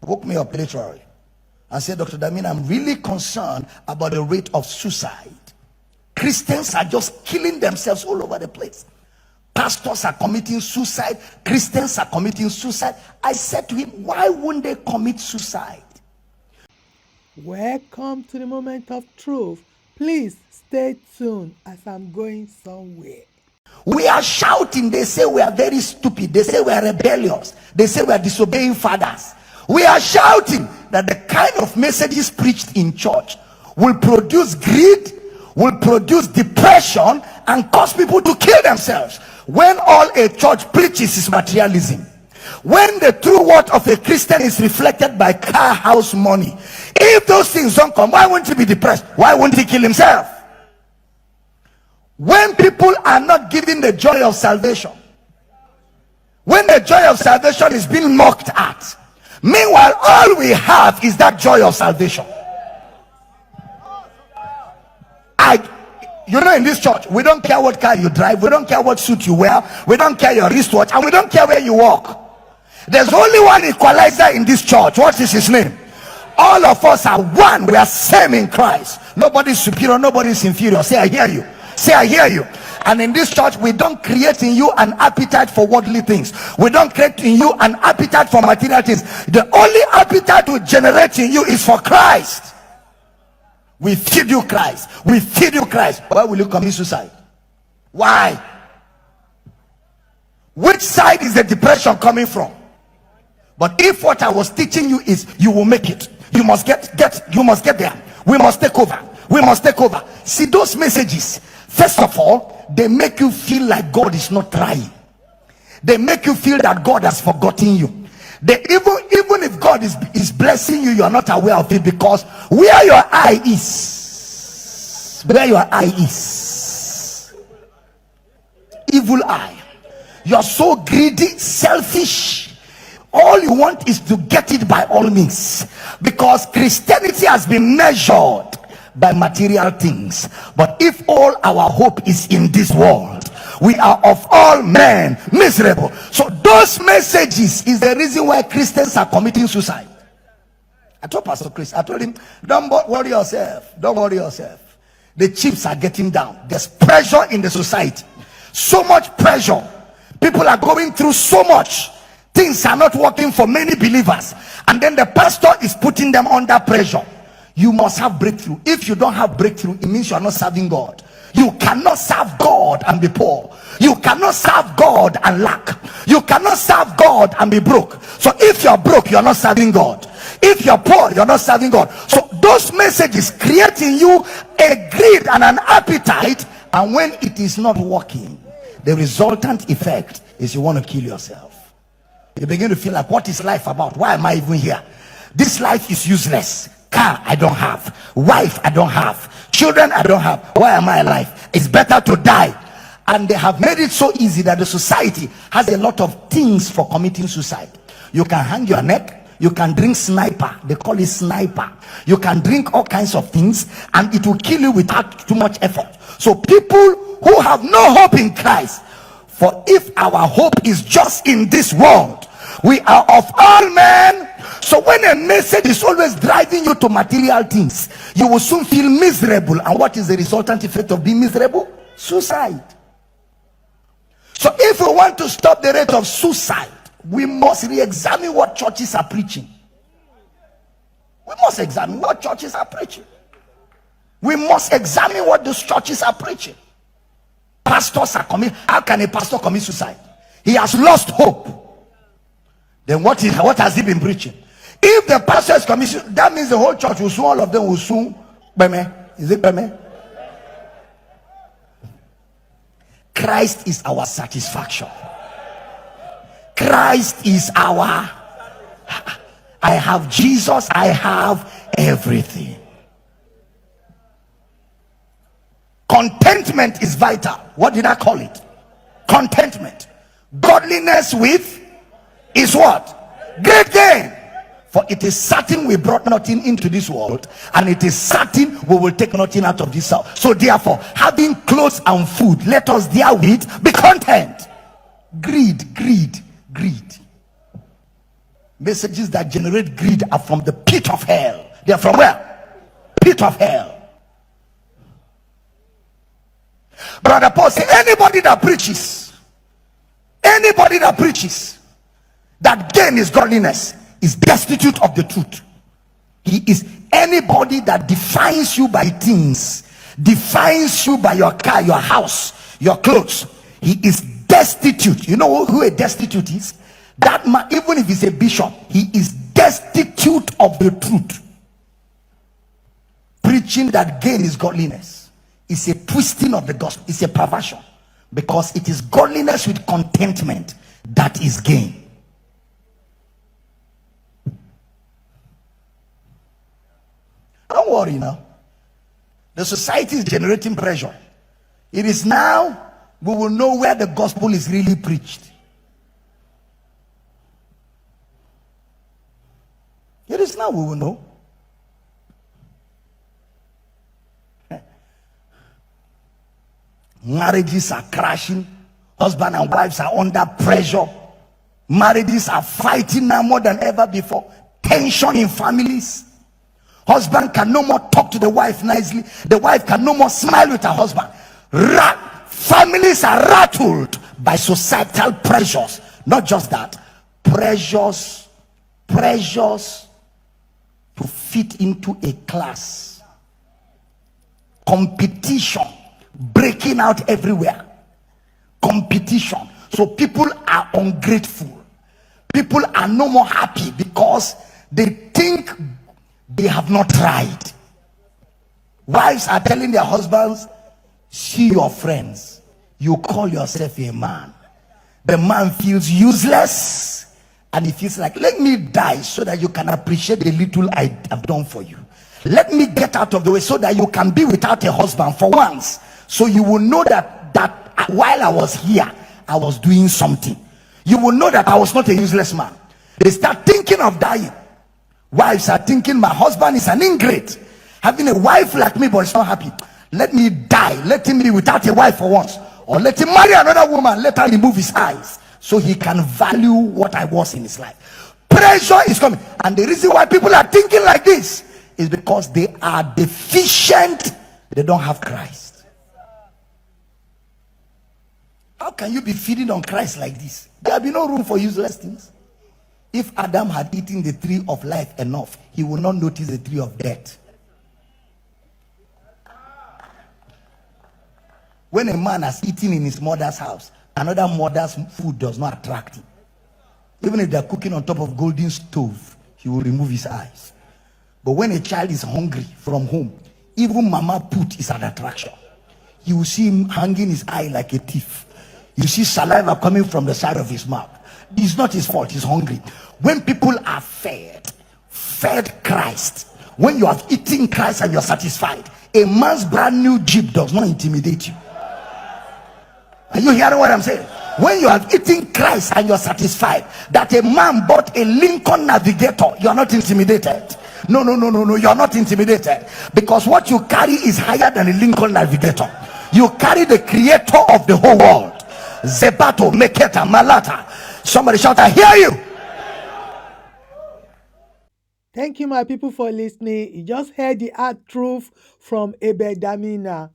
woke me up literally and said, Dr. Damina, I'm really concerned about the rate of suicide. Christians are just killing themselves all over the place. Pastors are committing suicide. Christians are committing suicide. I said to him, why wouldn't they commit suicide? Welcome to the moment of truth. Please stay tuned as I'm going somewhere. We are shouting. They say we are very stupid. They say we are rebellious. They say we are disobeying fathers. We are shouting that the kind of messages preached in church will produce greed, will produce depression, and cause people to kill themselves. When all a church preaches is materialism, when the true word of a Christian is reflected by car, house, money, if those things don't come, why won't he be depressed? Why won't he kill himself? When people are not given the joy of salvation, when the joy of salvation is being mocked at, meanwhile all we have is that joy of salvation. You know, in this church, we don't care what car you drive, we don't care what suit you wear, we don't care your wristwatch, and we don't care where you walk. There's only one equalizer in this church. What is his name? All of us are one. We are same in Christ. Nobody's superior, nobody's inferior. Say, I hear you. Say, I hear you. And in this church, we don't create in you an appetite for worldly things. We don't create in you an appetite for material things. The only appetite we generate in you is for Christ. We feed you Christ. We feed you Christ. Why will you commit suicide? Why? Which side is the depression coming from? But if what I was teaching you is you will make it, you must get there. We must take over. We must take over. See, those messages, first of all, they make you feel like God is not trying. They make you feel that God has forgotten you. They even if God is blessing you, you are not aware of it, because where your eye is, evil eye. You're so greedy, selfish. All you want is to get it by all means, because Christianity has been measured by material things. But if all our hope is in this world, we are of all men miserable. So those messages is the reason why Christians are committing suicide. I told Pastor Chris, I told him, don't worry yourself, don't worry yourself. The chips are getting down. There's pressure in the society, so much pressure. People are going through so much. Things are not working for many believers, and then the pastor is putting them under pressure. You must have breakthrough. If you don't have breakthrough, it means you are not serving God. You cannot serve God and be poor. You cannot serve God and lack. You cannot serve God and be broke. So if you're broke, you're not serving God. If you're poor, you're not serving God. So those messages create in you a greed and an appetite, and when it is not working, the resultant effect is you want to kill yourself. You begin to feel like, what is life about? Why am I even here? This life is useless. Car I don't have, wife I don't have, children I don't have. Why am I alive? It's better to die. And they have made it so easy that the society has a lot of things for committing suicide. You can hang your neck, you can drink sniper, they call it sniper. You can drink all kinds of things, and it will kill you without too much effort. So people who have no hope in Christ, for if our hope is just in this world, we are of all men. So when a message is always driving you to material things, you will soon feel miserable. And what is the resultant effect of being miserable? Suicide. So if we want to stop the rate of suicide, we must re-examine what churches are preaching. We must examine what churches are preaching. We must examine what those churches are preaching. Pastors are committing. How can a pastor commit suicide? He has lost hope. Then what has he been preaching? If the pastor is commissioned, that means the whole church will soon, all of them will soon. Is it Beme? Christ is our satisfaction. Christ is our. I have Jesus, I have everything. Contentment is vital. What did I call it? Contentment. Godliness with is what? Great gain. For it is certain we brought nothing into this world, and it is certain we will take nothing out of this house. So therefore, having clothes and food, let us therewith be content. Greed. Messages that generate greed are from the pit of hell. They are from where? Pit of hell. Brother Paul said, anybody that preaches that gain is godliness is destitute of the truth. He is anybody that defines you by things, defines you by your car, your house, your clothes. He is destitute. You know who a destitute is? That man, even if he's a bishop, he is destitute of the truth. Preaching that gain is godliness is a twisting of the gospel. It's a perversion, because it is godliness with contentment that is gain. Don't worry now. The society is generating pressure. It is now we will know where the gospel is really preached. It is now we will know. Marriages are crashing. Husband and wives are under pressure. Marriages are fighting now more than ever before. Tension in families. Husband can no more talk to the wife nicely. The wife can no more smile with her husband. Families are rattled by societal pressures. Not just that, pressures to fit into a class. Competition breaking out everywhere. Competition. So people are ungrateful. People are no more happy because they think they have not tried. Wives are telling their husbands, see your friends. You call yourself a man. The man feels useless and he feels like, let me die so that you can appreciate the little I have done for you. Let me get out of the way so that you can be without a husband for once. So you will know that while I was here, I was doing something. You will know that I was not a useless man. They start thinking of dying. Wives are thinking, my husband is an ingrate, having a wife like me but he's not happy. Let me die. Let him be without a wife for once. Or let him marry another woman. Let her remove his eyes so he can value what I was in his life. Pressure is coming. And the reason why people are thinking like this is because they are deficient. They don't have Christ. How can you be feeding on Christ like this? There will be no room for useless things. If Adam had eaten the tree of life enough, he would not notice the tree of death. When a man has eaten in his mother's house, another mother's food does not attract him. Even if they're cooking on top of golden stove, he will remove his eyes. But when a child is hungry from home, even mama put is an attraction. You will see him hanging his eye like a thief. You see saliva coming from the side of his mouth. It's not his fault, he's hungry. When people are fed Christ, when you have eaten Christ and you're satisfied, a man's brand new Jeep does not intimidate you. Are you hearing what I'm saying? When you have eaten Christ and you're satisfied, that a man bought a Lincoln Navigator, you're not intimidated. No, you're not intimidated, because what you carry is higher than a Lincoln Navigator. You carry the creator of the whole world. Zebato, Meketa, Malata. Somebody shout, I hear you. Thank you, my people, for listening. You just heard the hard truth from Abel Damina.